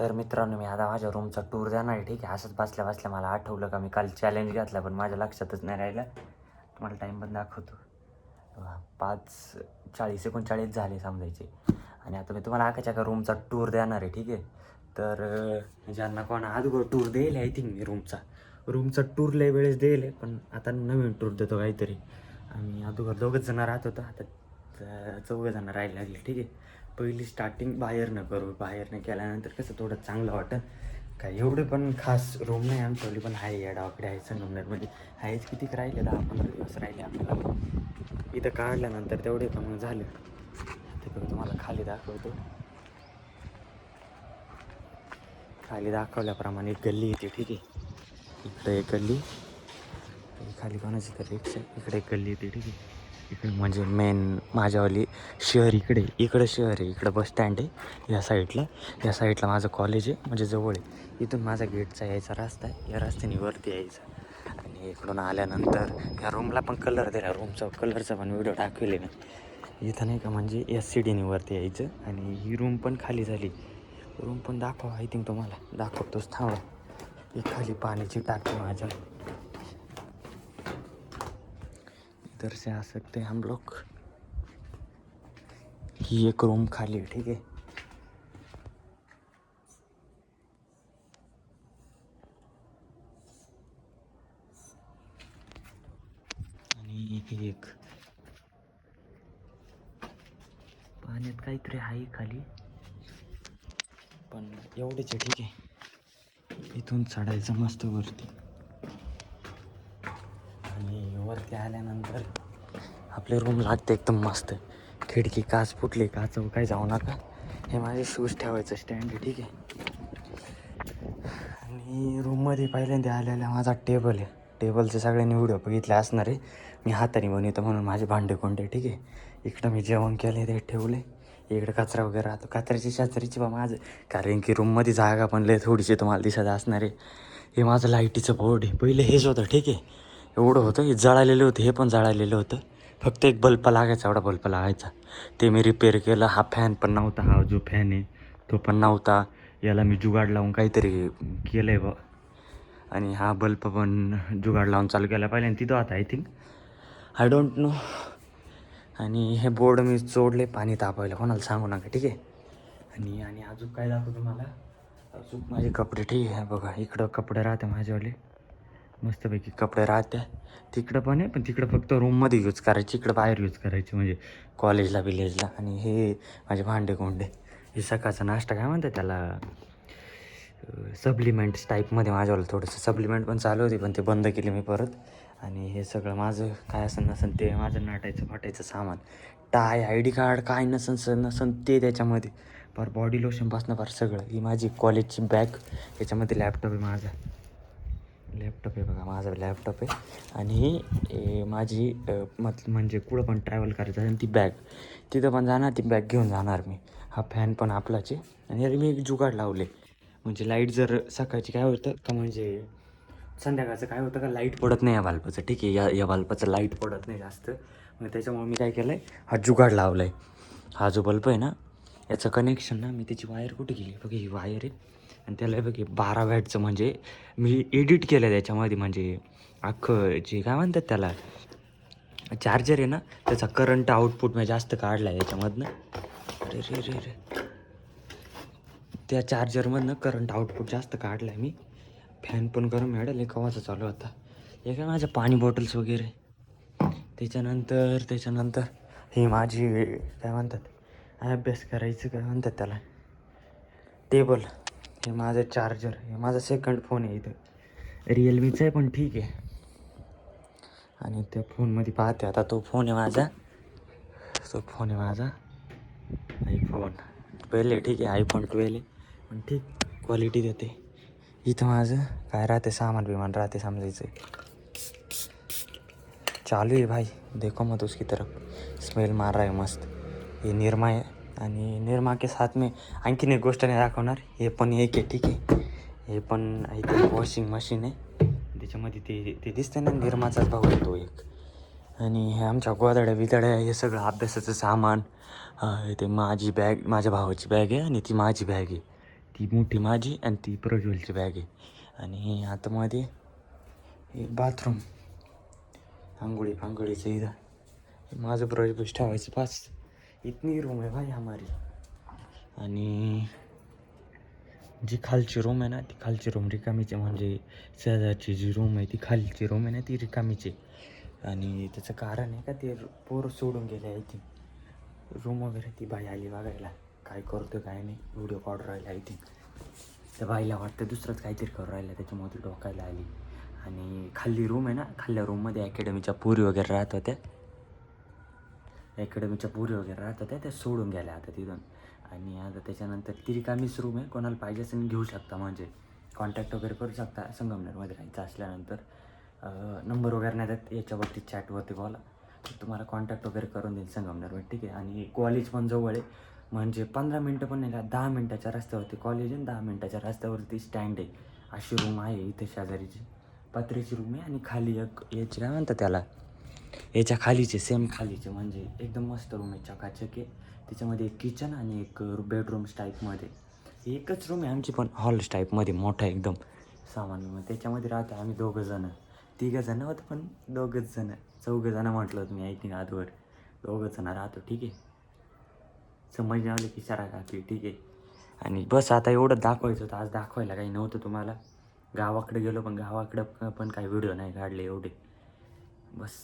तर मित्रांनो, मी आता माझ्या रूमचा टूर देणार आहे. ठीक आहे. असंच बसल्या बसल्या मला आठवलं का मी काल चॅलेंज घेतला, पण माझ्या लक्षातच नाही राहिलं. तुम्हाला टाईम पण दाखवतो. 5:40 39 झाले समजायचे. आणि आता मी तुम्हाला आकाच्या रूमचा टूर देणार आहे. ठीक आहे. तर ज्यांना कोणा अगोदर टूर देईल आय थिंक मी रूमचा टूर लय वेळेस देईल आहे, पण आता नवीन टूर देतो काहीतरी. आम्ही अगोदर दोघंच जण राहत होतो, आता 4 जण राहायला लागले. ठीक आहे. पहिली स्टार्टिंग बाहेरनं करू. बाहेरनं केल्यानंतर कसं थोडं चांगलं वाटतं. काय एवढे पण खास रूम नाही आमच्यावली, पण आहे येडावाकडे आहे संगमनेरमध्ये. आहेच कितीक राहिले, 10-15 दिवस राहिले आपल्याला. इथं काढल्यानंतर तेवढे पण मग झालं. तिकडे तुम्हाला खाली दाखवतो. खाली दाखवल्याप्रमाणे एक गल्ली येते. ठीक आहे. इकडे एक गल्ली, खाली कोणाची तर रिक्षा, इकडे एक गल्ली येते. ठीक आहे. इकडे म्हणजे मेन माझ्यावाली शहर इकडं शहर आहे, इकडं बस स्टँड आहे. या साईडला माझं कॉलेज आहे, म्हणजे जवळ आहे. इथून माझा गेटचा यायचा रस्ता आहे, या रस्त्याने वरती यायचा. आणि इकडून आल्यानंतर या रूमला पण कलर दिला. रूमचा कलरचा पण व्हिडिओ टाकले ना इथं, नाही का, म्हणजे SCDने वरती यायचं. आणि ही रूम पण खाली झाली. रूम पण दाखवा, आय थिंक तुम्हाला दाखवतोच, थांबा. ही खाली पाण्याची टाकी माझ्या, इधर से आ सकते हैं हम लोग. ही एक रूम खाली आहे. ठीक आहे. आणि ही एक पाण्यात काहीतरी आहे खाली, पण एवढेच आहे. ठीक आहे. इथून चढायचं मस्त वरती. आणि वरती आल्यानंतर आपले रूम लागते एकदम मस्त. खिडकी काच फुटली, काच काही जाऊ नका. हे माझे शूज ठेवायचं स्टँड आहे. ठीक आहे. आणि रूममध्ये पहिल्यांदा आलेला माझा टेबल आहे. टेबलचे सगळ्यांनी व्हिडिओ बघितले असणार आहे. मी हाताने बनवतो म्हणून माझे भांडे कोंडे. ठीक आहे. इकडं मी जेवण केले, ते ठेवले. इकडे कचरा वगैरे राहतो, कचऱ्याची बा माझं, कारण की रूममध्ये जागा पण लय थोडीशी तुम्हाला दिसत असणार आहे. हे माझं लाईटीचं बोर्ड आहे. पहिले हेच होतं. ठीक आहे. एवढं होतं, हे जळालेलं होतं, हे पण जळालेलं होतं. फक्त एक बल्ब लागायचा, एवढा बल्ब लागायचा. ते मी रिपेअर केलं. हा फॅन पण नव्हता, हा जो फॅन आहे तो पण नव्हता. याला मी जुगाड लावून काहीतरी केलं आहे बा. आणि हा बल्ब पण जुगाड लावून चालू केला पाहिजे, आणि तिथं आता I think, I don't know. आणि हे बोर्ड मी जोडले पाणी तापवायला, कोणाला सांगू नका. ठीक आहे. आणि अजून काय दाखवतो तुम्हाला, अजून माझे कपडे. ठीक आहे. बघा, इकडं कपडे राहते माझ्यावाले, मस्तपैकी कपडे राहते. तिकडं पण आहे, पण तिकडं फक्त रूममध्ये यूज करायचे, इकडं बाहेर यूज करायचे, म्हणजे कॉलेजला विलेजला. आणि हे माझे भांडे कोंडे. हे सकाळचा नाश्ता काय म्हणतात त्याला, सप्लिमेंट्स टाईपमध्ये माझ्यावाला थोडंसं सप्लिमेंट पण चालू होती, पण ते बंद केले मी परत. आणि हे सगळं माझं काय असं नसन ते माझं नाटायचं फाटायचं सामान, टाय, ID कार्ड, काय नसन ते त्याच्यामध्ये, पर बॉडी लोशनपासनं फार सगळं. ही माझी कॉलेजची बॅग, याच्यामध्ये लॅपटॉप आहे माझा. लॅपटॉप आहे बघा, माझा लॅपटॉप आहे. आणि माझी म्हणजे कुठं पण ट्रॅव्हल करायचं आणि ती बॅग तिथं पण जाणार, ती बॅग घेऊन जाणार मी. हा फॅन पण आपलाच आहे. आणि याला मी एक जुगाड लावले, म्हणजे लाईट जर सकाळची काय होतं का, म्हणजे संध्याकाळचं काय होतं का, लाईट पडत नाही या बल्बाचं. ठीक आहे. या बल्बाचं लाईट पडत नाही जास्त. मग त्याच्यामुळे मी काय केलं आहे, हा जुगाड लावला आहे. हा जो बल्ब आहे ना, याचं कनेक्शन ना, मी त्याची वायर कुठे गेली बघा, ही वायर आहे. आणि त्याला बघे 12 वॅटचं, म्हणजे मी एडिट केलं त्याच्यामध्ये, म्हणजे अख्खं जे काय म्हणतात त्याला, चार्जर आहे ना, त्याचा करंट आउटपुट मी जास्त काढला आहे याच्यामधनं. अरे रे रे रे, त्या चार्जरमधनं करंट आउटपुट जास्त काढला आहे मी. फॅन पण गरम मिळालं, कवाचा चालू होता. हे काय माझ्या पाणी बॉटल्स वगैरे. त्याच्यानंतर ही माझी काय म्हणतात, अभ्यास करायचं काय म्हणतात त्याला, टेबल. हे माझं चार्जर, हे माझा सेकंड फोन आहे इथं, रिअलमीचा आहे, पण ठीक आहे. आणि त्या फोनमध्ये पाहते आता, तो फोन आहे माझा आयफोन 12 आहे. ठीक आहे. आयफोन 12 आहे, पण ठीक क्वालिटी देते. इथं माझं काय राहते, सामान बिमान राहते समजायचं. चालू आहे भाई, देखो मत उसकी तरफ, स्मेल मार रहा है मस्त. हे निरमा आहे. आणि निरमा के साथ में आणखीन एक गोष्ट नाही दाखवणार, हे पण एक आहे. ठीक आहे. हे पण इथे वॉशिंग मशीन आहे, त्याच्यामध्ये ते दिसतं ना, निरमाचाच भाऊ येतो एक. आणि हे आमच्या गोदड्या हे सगळं अभ्यासाचं सामान. ते माझी बॅग, माझ्या भावाची बॅग आहे, आणि ती माझी बॅग आहे. ती मोठी माझी आणि ती प्रज्वलची बॅग आहे. आणि आतमध्ये एक बाथरूम, आंघोळीचं इथं माझं ब्रश ठेवायचं पास. इतनी रूम आहे भाई हमारी. आणि जी खालची रूम आहे ना, ती खालची रूम रिकामीची, म्हणजे शेजारची जी रूम आहे ती खालची रूम आहे ना ती रिकामीची. आणि त्याचं कारण आहे का ते पोरं सोडून गेले आहे ती रूम वगैरे. ती बाई आली बघायला काय करतो काय नाही, व्हिडिओ काढून राहिला आहे ती. त्या बाईला वाटतं दुसरंच काहीतरी करू राहिलं, त्याच्यामुळे ती डोकायला आली. आणि खाली रूम आहे ना, खाल्ल्या रूममध्ये अकॅडमीच्या पुरी वगैरे राहत होत्या. त्या सोडून गेल्या आता तिथून. आणि आता त्याच्यानंतर ती रिकामीच रूम आहे, कोणाला पाहिजे असेल घेऊ शकता, म्हणजे कॉन्टॅक्ट वगैरे करू शकता. संगमनेरमध्ये राहायचं असल्यानंतर नंबर वगैरे नाही देत, याच्यावरती चॅटवरती बोला, तुम्हाला कॉन्टॅक्ट वगैरे करून देईल संगमनेरमध्ये, ठीक आहे. आणि कॉलेज पण जवळ आहे, म्हणजे 15 मिनटं पण नाही, 10 मिनटाच्या रस्त्यावरती कॉलेज आहे, 10 मिनटाच्या रस्त्यावरती स्टँड आहे. अशी रूम आहे इथे शेजारीची, पत्र्याची रूम आहे. आणि खाली एक याची काय म्हणतात त्याला, याच्या खालीचे सेम खालीचे, म्हणजे एकदम मस्त रूम आहे, चकाचक आहे. त्याच्यामध्ये एक किचन आणि एक बेडरूम्स टाईपमध्ये. एकच रूम आहे आमची, पण हॉल्स टाईपमध्ये मोठा एकदम सामान. मग त्याच्यामध्ये राहतो आम्ही 2 जणं, 3 जणं होतं, पण 2 जणं, 4 जणं म्हटलं तुम्ही ऐकून आजवर, 2 जणं राहतो, ठीक आहे. समज आली की सारा टाकली, ठीक आहे. आणि बस आता एवढं दाखवायचं होतं, आज दाखवायला काही नव्हतं तुम्हाला. गावाकडे गेलो, पण गावाकडं पण काही व्हिडिओ नाही काढले एवढे. बस